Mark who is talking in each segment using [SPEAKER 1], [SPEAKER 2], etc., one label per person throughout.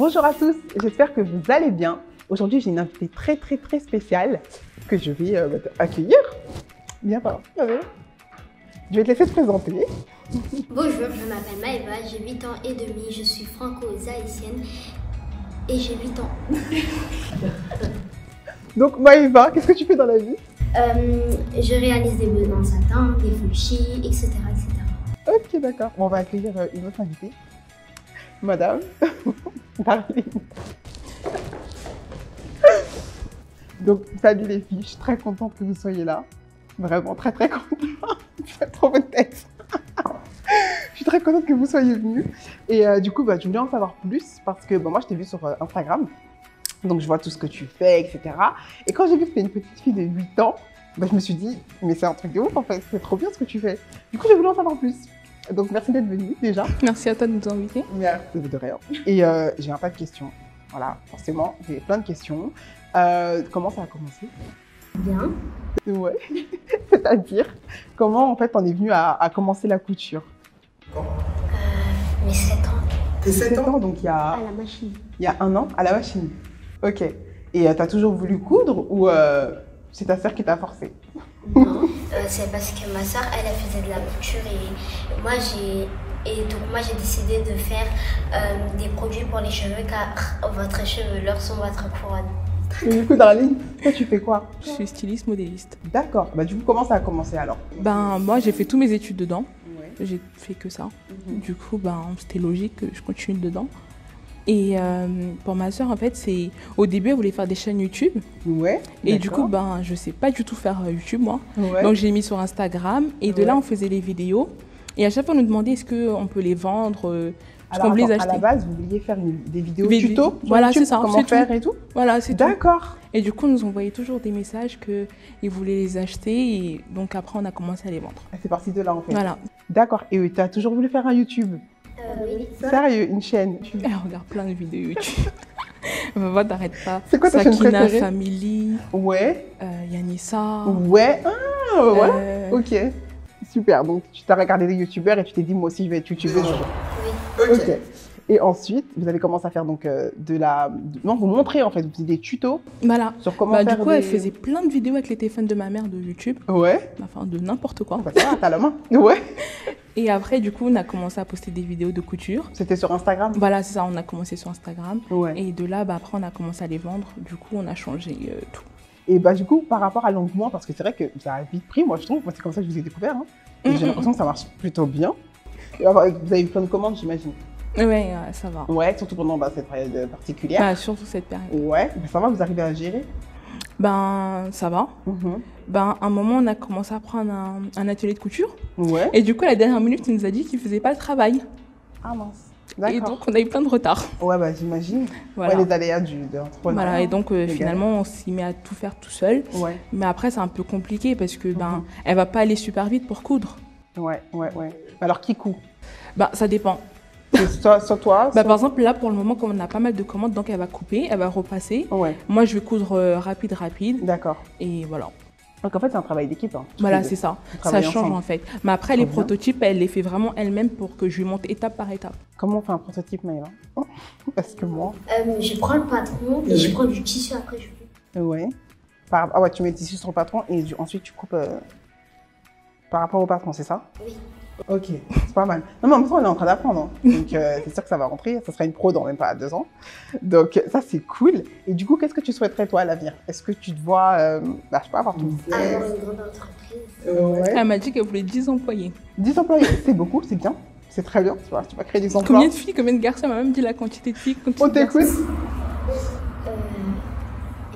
[SPEAKER 1] Bonjour à tous, j'espère que vous allez bien. Aujourd'hui, j'ai une invitée très spéciale que je vais accueillir. Viens par là. Je vais te laisser te présenter.
[SPEAKER 2] Bonjour, je m'appelle Maëva, j'ai 8 ans et demi, je suis franco-haïtienne et j'ai 8 ans.
[SPEAKER 1] Donc Maëva, qu'est-ce que tu fais dans la vie?
[SPEAKER 2] Je réalise des besoins en satin, des fuchsis, etc.
[SPEAKER 1] Ok, d'accord. On va accueillir une autre invitée. Madame Darline. Donc, salut les filles, je suis très contente que vous soyez là. Vraiment très contente. Je fais trop votre tête. Je suis très contente que vous soyez venus. Et du coup, je voulais en savoir plus parce que moi, je t'ai vu sur Instagram. Donc, je vois tout ce que tu fais, etc. Et quand j'ai vu que tu es une petite fille de 8 ans, je me suis dit, mais c'est un truc de ouf en fait, c'est trop bien ce que tu fais. Du coup, j'ai voulu en savoir plus. Donc, merci d'être venue déjà.
[SPEAKER 3] Merci à toi de nous inviter.
[SPEAKER 1] Merci de rien. Et j'ai un tas de questions. Voilà, forcément, j'ai plein de questions. Comment ça a commencé?
[SPEAKER 2] Bien.
[SPEAKER 1] Ouais. C'est-à-dire, comment en fait on est venu à commencer la couture?
[SPEAKER 2] Mes 7 ans.
[SPEAKER 1] Tes 7 ans, donc il y a...
[SPEAKER 2] À la machine.
[SPEAKER 1] Il y a 1 an, à la machine. Ok. Et t'as toujours voulu coudre ou c'est ta sœur qui t'a forcé?
[SPEAKER 2] Non, c'est parce que ma soeur, elle faisait de la couture et moi j'ai décidé de faire des produits pour les cheveux car votre chevelure sont votre couronne.
[SPEAKER 1] Et du coup, Darline, toi tu fais quoi?
[SPEAKER 3] Je suis styliste modéliste.
[SPEAKER 1] D'accord. Du coup, comment ça a commencé alors?
[SPEAKER 3] Moi j'ai fait tous mes études dedans.
[SPEAKER 1] Ouais.
[SPEAKER 3] J'ai fait que ça. Du coup, c'était logique que je continue dedans. Et pour ma soeur, en fait, au début, elle voulait faire des chaînes YouTube.
[SPEAKER 1] Ouais.
[SPEAKER 3] Et du coup, je sais pas du tout faire YouTube, moi.
[SPEAKER 1] Ouais.
[SPEAKER 3] Donc, j'ai mis sur Instagram. Et de là, on faisait les vidéos. Et à chaque fois, on nous demandait est-ce qu'on peut les vendre,
[SPEAKER 1] alors,
[SPEAKER 3] qu'on peut les acheter.
[SPEAKER 1] À la base, vous vouliez faire des vidéos tuto?
[SPEAKER 3] Voilà, c'est ça.
[SPEAKER 1] Comment faire et tout?
[SPEAKER 3] Voilà, c'est tout.
[SPEAKER 1] D'accord.
[SPEAKER 3] Et du coup, on nous envoyait toujours des messages qu'ils voulaient les acheter. Et donc, après, on a commencé à les vendre.
[SPEAKER 1] C'est parti de là, en fait.
[SPEAKER 3] Voilà.
[SPEAKER 1] D'accord. Et tu as toujours voulu faire un YouTube?
[SPEAKER 2] Oui.
[SPEAKER 1] Sérieux, une chaîne?
[SPEAKER 3] Elle regarde plein de vidéos YouTube. Va, t'arrêtes pas.
[SPEAKER 1] C'est quoi ta chaîne
[SPEAKER 3] Sakina
[SPEAKER 1] préférée?
[SPEAKER 3] Family.
[SPEAKER 1] Ouais.
[SPEAKER 3] Yanissa.
[SPEAKER 1] Ouais. Ah, ouais. Ok. Super. Donc, tu t'as regardé des youtubeurs et tu t'es dit, moi aussi, je vais être youtubeuse.
[SPEAKER 2] Oui.
[SPEAKER 1] Ok. Et ensuite, vous avez commencé à faire donc non, vous montrez en fait, vous faisiez des tutos.
[SPEAKER 3] Voilà.
[SPEAKER 1] Sur comment faire
[SPEAKER 3] du coup, elle faisait plein de vidéos avec les téléphones de ma mère de YouTube.
[SPEAKER 1] Ouais.
[SPEAKER 3] Enfin, de n'importe quoi.
[SPEAKER 1] Ça va, t'as la main. Ouais.
[SPEAKER 3] Et après, du coup, on a commencé à poster des vidéos de couture.
[SPEAKER 1] C'était sur Instagram?
[SPEAKER 3] Voilà, c'est ça, on a commencé sur Instagram.
[SPEAKER 1] Ouais.
[SPEAKER 3] Et de là, après, on a commencé à les vendre. Du coup, on a changé tout.
[SPEAKER 1] Et du coup, par rapport à l'engouement, parce que c'est vrai que ça a vite pris, moi je trouve, c'est comme ça que je vous ai découvert. Hein. Et j'ai l'impression que ça marche plutôt bien. Et vous avez eu plein de commandes, j'imagine.
[SPEAKER 3] Ouais, ça va.
[SPEAKER 1] Ouais, surtout pendant cette période particulière.
[SPEAKER 3] Surtout cette période.
[SPEAKER 1] Ouais, ça va, vous arrivez à gérer?
[SPEAKER 3] Ça va. À un moment, on a commencé à prendre un atelier de couture.
[SPEAKER 1] Ouais.
[SPEAKER 3] Et du coup, à la dernière minute, il nous a dit qu'il ne faisait pas le travail.
[SPEAKER 1] Ah mince. D'accord.
[SPEAKER 3] Et donc, on a eu plein de retard.
[SPEAKER 1] Ouais, j'imagine.
[SPEAKER 3] Voilà.
[SPEAKER 1] Ouais, les aléas de l'entrepreneuriat.
[SPEAKER 3] Voilà, et donc finalement, on s'y met à tout faire tout seul.
[SPEAKER 1] Ouais.
[SPEAKER 3] Mais après, c'est un peu compliqué parce que elle va pas aller super vite pour coudre.
[SPEAKER 1] Ouais. Alors, qui coud?
[SPEAKER 3] Ça dépend.
[SPEAKER 1] Soit toi
[SPEAKER 3] Par exemple, là, pour le moment, comme on a pas mal de commandes, donc elle va couper, elle va repasser.
[SPEAKER 1] Ouais.
[SPEAKER 3] Moi, je vais coudre rapide.
[SPEAKER 1] D'accord.
[SPEAKER 3] Et voilà.
[SPEAKER 1] Donc en fait, c'est un travail d'équipe. Hein,
[SPEAKER 3] voilà, c'est ça. Ça change ensemble. En fait. Mais après, les prototypes, elle les fait vraiment elle-même pour que je lui monte étape par étape.
[SPEAKER 1] Comment on fait un prototype, Maëva? Parce que moi...
[SPEAKER 2] je prends le patron et je prends du tissu après je coupe.
[SPEAKER 1] Ouais. Ah ouais, tu mets le tissu sur le patron et ensuite tu coupes par rapport au patron, c'est ça?
[SPEAKER 2] Oui.
[SPEAKER 1] Ok, c'est pas mal. Non, mais en même temps, on est en train d'apprendre. Hein. Donc, c'est sûr que ça va rentrer. Ça sera une pro dans même pas 2 ans. Donc, ça, c'est cool. Et du coup, qu'est-ce que tu souhaiterais, toi, à l'avenir? Est-ce que tu te vois, je sais pas, avoir ton business?
[SPEAKER 2] Avoir une grande entreprise.
[SPEAKER 1] Ouais.
[SPEAKER 3] Elle m'a dit qu'elle voulait 10 employés.
[SPEAKER 1] 10 employés, c'est beaucoup, c'est bien. C'est très bien, tu vas créer des emplois.
[SPEAKER 3] Combien de filles, combien de garçons? Elle m'a même dit la quantité de filles.
[SPEAKER 1] On t'écoute?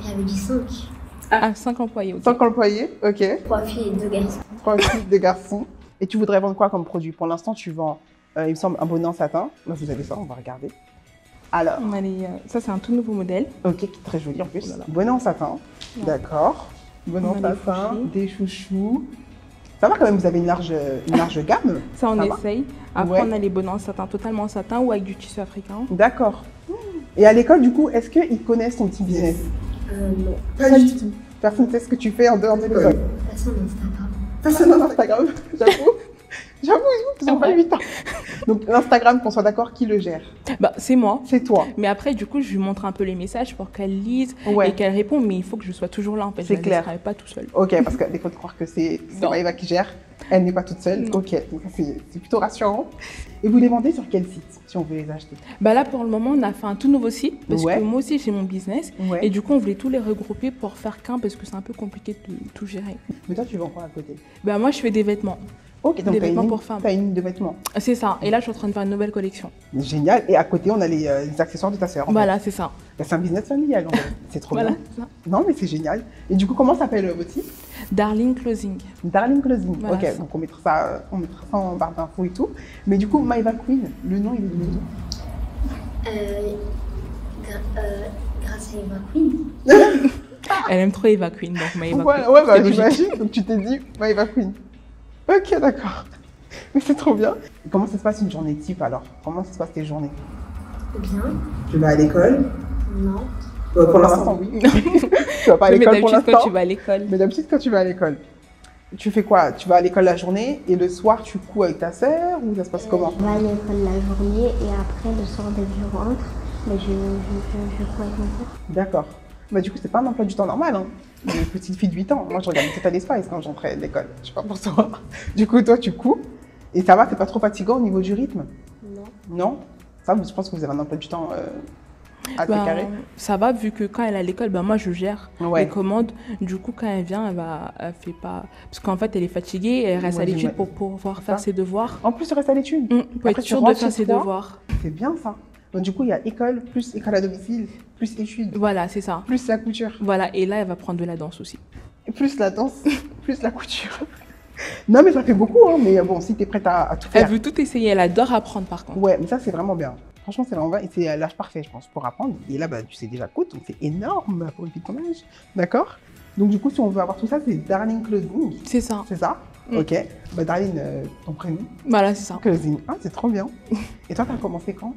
[SPEAKER 2] J'avais dit 5.
[SPEAKER 3] 5 employés, ok.
[SPEAKER 1] 5 employés, ok.
[SPEAKER 2] 3 filles et 2 garçons.
[SPEAKER 1] 3 filles, 2 garçons. Et tu voudrais vendre quoi comme produit? Pour l'instant, tu vends, il me semble, un bonnet en satin. Là, vous avez ça, on va regarder. Alors.
[SPEAKER 3] Ça, c'est un tout nouveau modèle.
[SPEAKER 1] Ok, qui est très joli en plus. Voilà. Bonnet en satin, d'accord. Bonnet en satin, des chouchous. Ça va quand même, vous avez une large gamme.
[SPEAKER 3] Ça, on essaye. Après,
[SPEAKER 1] ouais.
[SPEAKER 3] On a les bonnets en satin totalement en satin ou avec du tissu africain.
[SPEAKER 1] D'accord. Et à l'école, du coup, est-ce qu'ils connaissent ton petit business?
[SPEAKER 2] Non.
[SPEAKER 1] Pas du tout. Personne ne sait ce que tu fais en dehors de l'école.
[SPEAKER 2] Personne n'Instagram.
[SPEAKER 1] Personne n'a Instagram, j'avoue. J'avoue, ils ont pas 8 ans. Donc l'Instagram, qu'on soit d'accord, qui le gère?
[SPEAKER 3] Bah, c'est moi.
[SPEAKER 1] C'est toi.
[SPEAKER 3] Mais après, du coup, je lui montre un peu les messages pour qu'elle lise
[SPEAKER 1] Ouais.
[SPEAKER 3] et qu'elle réponde. Mais il faut que je sois toujours là, en fait.
[SPEAKER 1] C'est
[SPEAKER 3] Je
[SPEAKER 1] clair.
[SPEAKER 3] ne pas tout seul.
[SPEAKER 1] Ok, parce qu'à défaut de croire que c'est
[SPEAKER 3] Non.
[SPEAKER 1] Maëva qui gère, elle n'est pas toute seule.
[SPEAKER 3] Non.
[SPEAKER 1] Ok, donc ça, c'est plutôt rassurant. Et vous les vendez sur quel site, si on veut les acheter?
[SPEAKER 3] Bah là, pour le moment, on a fait un tout nouveau site parce
[SPEAKER 1] Ouais.
[SPEAKER 3] que moi aussi, j'ai mon business.
[SPEAKER 1] Ouais.
[SPEAKER 3] Et du coup, on voulait tous les regrouper pour faire qu'un parce que c'est un peu compliqué de tout gérer.
[SPEAKER 1] Mais toi, tu vends quoi à côté?
[SPEAKER 3] Bah moi, je fais des vêtements.
[SPEAKER 1] Ok, donc
[SPEAKER 3] Des
[SPEAKER 1] t'as une,
[SPEAKER 3] vêtements pour femmes.
[SPEAKER 1] t'as une ligne de vêtements.
[SPEAKER 3] C'est ça. Et là, je suis en train de faire une nouvelle collection.
[SPEAKER 1] Génial. Et à côté, on a les accessoires de ta sœur. en
[SPEAKER 3] Voilà, c'est ça.
[SPEAKER 1] fait. C'est un business familial, en fait. C'est trop
[SPEAKER 3] Voilà,
[SPEAKER 1] bien.
[SPEAKER 3] c'est ça.
[SPEAKER 1] Non, mais c'est génial. Et du coup, comment s'appelle votre site?
[SPEAKER 3] Darling Closing.
[SPEAKER 1] Darling Closing.
[SPEAKER 3] Voilà,
[SPEAKER 1] Ok,
[SPEAKER 3] ça.
[SPEAKER 1] donc on mettra ça en barre d'infos et tout. Mais du coup, Maëva Queen, le nom, il est venu d'où?
[SPEAKER 2] Grâce à Eva Queen.
[SPEAKER 3] Elle aime trop Eva Queen, donc Maëva
[SPEAKER 1] Voilà,
[SPEAKER 3] Queen.
[SPEAKER 1] ouais, bah,
[SPEAKER 3] C'est logique.
[SPEAKER 1] j'imagine. Donc tu t'es dit Maëva Queen. Ok, d'accord. Mais c'est trop bien. Et comment ça se passe une journée type alors? Comment ça se passe tes journées?
[SPEAKER 2] Bien.
[SPEAKER 1] Tu vas à l'école?
[SPEAKER 2] Non.
[SPEAKER 1] Pour l'instant, oui. Tu vas pas à
[SPEAKER 3] Mais
[SPEAKER 1] l'école pour
[SPEAKER 3] d'habitude, quand
[SPEAKER 1] l'instant.
[SPEAKER 3] tu vas à l'école.
[SPEAKER 1] Mais d'habitude, quand tu vas à l'école, tu fais quoi? Tu vas à l'école la journée et le soir, tu couds avec ta sœur ou ça se passe comment?
[SPEAKER 2] Je vais à l'école la journée et après le soir dès que je rentre, mais je cours avec mon père.
[SPEAKER 1] D'accord. Bah, du coup, c'est pas un emploi du temps normal. Hein. Une petite fille de 8 ans. Moi, je regardais Total Spice quand j'entrais de l'école. Je sais pas pour toi. Du coup, toi, tu couds. Et ça va, c'est pas trop fatigant au niveau du rythme?
[SPEAKER 2] Non.
[SPEAKER 1] Non? Ça, je pense que vous avez un emploi du temps assez
[SPEAKER 3] Bah,
[SPEAKER 1] carré.
[SPEAKER 3] ça va, vu que quand elle est à l'école, bah, moi je gère
[SPEAKER 1] Ouais.
[SPEAKER 3] les commandes. Du coup, quand elle vient, elle fait pas. Parce qu'en fait, elle est fatiguée, elle reste
[SPEAKER 1] Ouais,
[SPEAKER 3] à l'étude
[SPEAKER 1] ouais.
[SPEAKER 3] pour pouvoir faire
[SPEAKER 1] ça.
[SPEAKER 3] ses devoirs.
[SPEAKER 1] En plus, tu restes à l'étude.
[SPEAKER 3] Pour
[SPEAKER 1] Après,
[SPEAKER 3] être
[SPEAKER 1] tu
[SPEAKER 3] sûre de
[SPEAKER 1] rentres
[SPEAKER 3] faire
[SPEAKER 1] chez
[SPEAKER 3] ses
[SPEAKER 1] toi.
[SPEAKER 3] devoirs.
[SPEAKER 1] C'est bien ça. Donc, du coup, il y a école, plus école à domicile, plus études,
[SPEAKER 3] Voilà, c'est ça.
[SPEAKER 1] plus la couture.
[SPEAKER 3] Voilà, et là, elle va prendre de la danse aussi.
[SPEAKER 1] Et plus la danse, plus la couture. Non, mais ça fait beaucoup, hein. Mais bon, si tu es prête à tout
[SPEAKER 3] Elle
[SPEAKER 1] faire.
[SPEAKER 3] veut tout essayer, elle adore apprendre par contre.
[SPEAKER 1] Ouais, mais ça, c'est vraiment bien. Franchement, c'est vraiment bien. Et c'est l'âge parfait, je pense, pour apprendre. Et là, bah, tu sais déjà coudre, donc c'est énorme pour une fille de ton âge. D'accord? Donc, du coup, si on veut avoir tout ça, c'est Darling Closing.
[SPEAKER 3] C'est ça.
[SPEAKER 1] C'est ça?
[SPEAKER 3] Mm.
[SPEAKER 1] Ok. Bah, Darling, ton prénom.
[SPEAKER 3] Voilà, c'est ça.
[SPEAKER 1] Closing. Ah, c'est trop bien. Et toi, t'as commencé quand?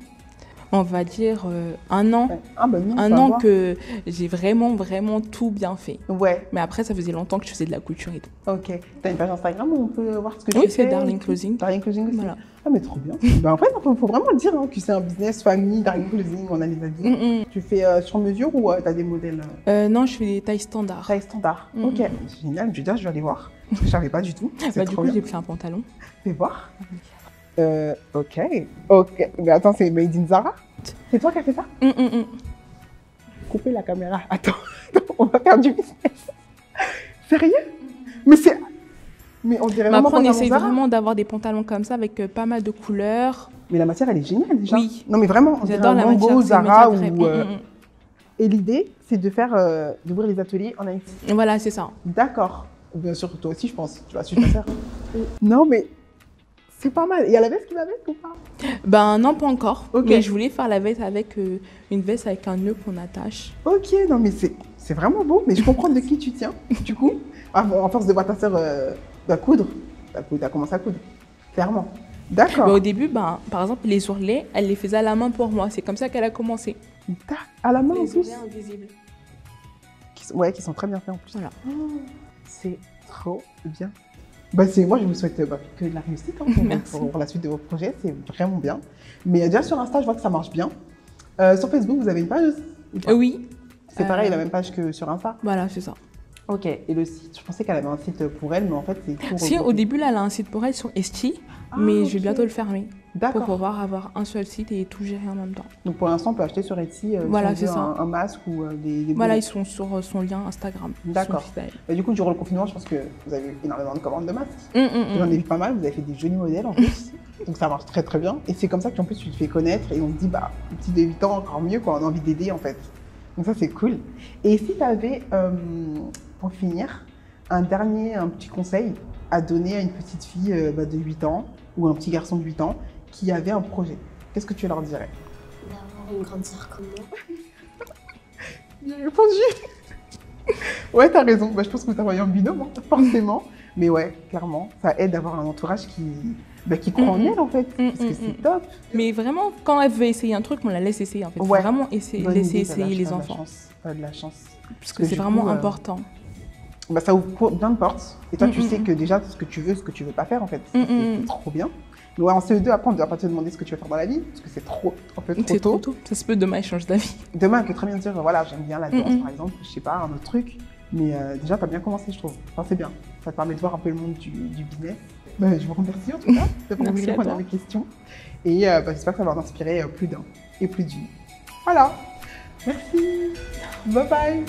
[SPEAKER 3] On va dire un an.
[SPEAKER 1] Ouais. Ah, bah, nous,
[SPEAKER 3] Un
[SPEAKER 1] ça
[SPEAKER 3] an
[SPEAKER 1] va.
[SPEAKER 3] que j'ai vraiment, vraiment tout bien fait.
[SPEAKER 1] Ouais,
[SPEAKER 3] Mais après, ça faisait longtemps que je faisais de la couture et tout.
[SPEAKER 1] ok. T'as une page Instagram où on peut voir ce que tu
[SPEAKER 3] Oui,
[SPEAKER 1] fais?
[SPEAKER 3] c'est
[SPEAKER 1] et
[SPEAKER 3] Darling
[SPEAKER 1] tout
[SPEAKER 3] Closing.
[SPEAKER 1] Darling Closing aussi.
[SPEAKER 3] Voilà.
[SPEAKER 1] Ah, mais trop bien. Bah, en fait, faut vraiment le dire, hein, que c'est un business famille, Darling Closing, on a les avis.
[SPEAKER 3] Mm,
[SPEAKER 1] Tu fais sur mesure ou t'as des modèles
[SPEAKER 3] Non, je fais des tailles standards.
[SPEAKER 1] taille standard?
[SPEAKER 3] Mm,
[SPEAKER 1] Ok, génial. Je vais aller voir. Parce que je savais pas du tout. C'est
[SPEAKER 3] Bah, du
[SPEAKER 1] trop
[SPEAKER 3] coup,
[SPEAKER 1] bien.
[SPEAKER 3] j'ai pris un pantalon.
[SPEAKER 1] Fais voir. Ok. Ok. Mais attends, c'est Made in Zara? C'est toi qui as fait ça? Coupez la caméra. Attends, on va faire du business. Sérieux? Mais c'est. Mais on dirait
[SPEAKER 3] Mais
[SPEAKER 1] vraiment
[SPEAKER 3] après, on
[SPEAKER 1] pantalon
[SPEAKER 3] essaye
[SPEAKER 1] Zara.
[SPEAKER 3] vraiment d'avoir des pantalons comme ça avec pas mal de couleurs.
[SPEAKER 1] Mais la matière, elle est géniale déjà.
[SPEAKER 3] Oui.
[SPEAKER 1] Non, mais vraiment, on dirait
[SPEAKER 3] J'adore
[SPEAKER 1] un
[SPEAKER 3] la
[SPEAKER 1] Mango,
[SPEAKER 3] matière. c'est une
[SPEAKER 1] Zara
[SPEAKER 3] matière
[SPEAKER 1] ou.
[SPEAKER 3] très-
[SPEAKER 1] Et l'idée, c'est de faire, d'ouvrir les ateliers en Haïti.
[SPEAKER 3] Voilà, c'est ça.
[SPEAKER 1] D'accord. Bien sûr, toi aussi, je pense. Tu vas suivre ta sœur. Non, mais c'est pas mal. Il y a la veste qui va avec ou pas?
[SPEAKER 3] Ben non, pas encore.
[SPEAKER 1] Ok.
[SPEAKER 3] Mais je voulais faire la veste avec une veste avec un nœud qu'on attache.
[SPEAKER 1] Ok, non, mais c'est vraiment beau. Mais je comprends de qui tu tiens. Du coup, en force de voir ta sœur coudre, t'as commencé à coudre. Clairement. D'accord.
[SPEAKER 3] Ben, au début, ben, par exemple, les ourlets, elle les faisait à la main pour moi. C'est comme ça qu'elle a commencé.
[SPEAKER 1] À la main en
[SPEAKER 3] Les
[SPEAKER 1] plus.
[SPEAKER 3] ourlets invisibles.
[SPEAKER 1] Qui sont très bien faits en plus.
[SPEAKER 3] Voilà.
[SPEAKER 1] C'est trop bien. Bah, moi, je vous souhaite que de la réussite hein,
[SPEAKER 3] Merci.
[SPEAKER 1] pour la suite de vos projets. C'est vraiment bien. Mais déjà sur Insta, je vois que ça marche bien. Sur Facebook, vous avez une page aussi ou pas?
[SPEAKER 3] Oui.
[SPEAKER 1] C'est pareil, la même page que sur Insta.
[SPEAKER 3] Voilà, c'est ça.
[SPEAKER 1] Ok. Et le site, je pensais qu'elle avait un site pour elle, mais en fait, c'est tout.
[SPEAKER 3] Si, au
[SPEAKER 1] regroupé.
[SPEAKER 3] début, là, elle a un site pour elle sur Esti,
[SPEAKER 1] Ah,
[SPEAKER 3] mais
[SPEAKER 1] ok.
[SPEAKER 3] je vais bientôt le fermer pour
[SPEAKER 1] D'accord.
[SPEAKER 3] pouvoir avoir un seul site et tout gérer en même temps.
[SPEAKER 1] Donc pour l'instant, on peut acheter sur Etsy
[SPEAKER 3] Voilà,
[SPEAKER 1] si on
[SPEAKER 3] c'est
[SPEAKER 1] veut
[SPEAKER 3] ça.
[SPEAKER 1] un masque ou des
[SPEAKER 3] Voilà,
[SPEAKER 1] bonnets.
[SPEAKER 3] ils sont sur son lien Instagram.
[SPEAKER 1] D'accord.
[SPEAKER 3] son style.
[SPEAKER 1] Et du coup, durant le confinement, je pense que vous avez eu énormément de commandes de masques. J'en ai vu pas mal, vous avez fait des jolis modèles en plus. Donc ça marche très très bien. Et c'est comme ça qu'en plus tu te fais connaître et on se dit, bah, une petite de 8 ans, encore mieux, quoi. On a envie d'aider en fait. Donc ça, c'est cool. Et si tu avais, pour finir, un petit conseil à donner à une petite fille de 8 ans ou un petit garçon de 8 ans qui avait un projet, qu'est-ce que tu leur dirais?
[SPEAKER 2] D'avoir une grande sœur comme moi.
[SPEAKER 1] J'ai répondu. Ouais, t'as raison. Bah, je pense que vous travaillez en binôme, hein, forcément. Mais ouais, clairement, ça aide d'avoir un entourage qui croit en elle, en fait. Parce que c'est top.
[SPEAKER 3] Mais vraiment, quand elle veut essayer un truc, on la laisse essayer en fait.
[SPEAKER 1] Ouais.
[SPEAKER 3] Faut vraiment essayer,
[SPEAKER 1] Bonne
[SPEAKER 3] laisser
[SPEAKER 1] idée, t'as
[SPEAKER 3] essayer les
[SPEAKER 1] t'as de la
[SPEAKER 3] enfants.
[SPEAKER 1] chance, t'as de la chance.
[SPEAKER 3] Parce que c'est
[SPEAKER 1] du
[SPEAKER 3] vraiment
[SPEAKER 1] coup,
[SPEAKER 3] important.
[SPEAKER 1] bah, ça ouvre plein de portes. Et toi, tu sais que déjà ce que tu veux pas faire en fait. C'est trop bien. Mais ouais, en CE2, après, on ne doit pas te demander ce que tu veux faire dans la vie, parce que c'est un peu trop tôt.
[SPEAKER 3] Ça se peut demain, il change d'avis.
[SPEAKER 1] Demain, elle peut très bien dire, voilà, j'aime bien la danse, par exemple, je sais pas, un autre truc. Mais déjà, tu as bien commencé, je trouve. Enfin, c'est bien. Ça te permet de voir un peu le monde du business. Bah, je vous remercie en tout cas d'avoir répondu à mes questions. Et j'espère que ça va en inspirer plus d'un et plus d'une. Voilà. Merci. Bye bye.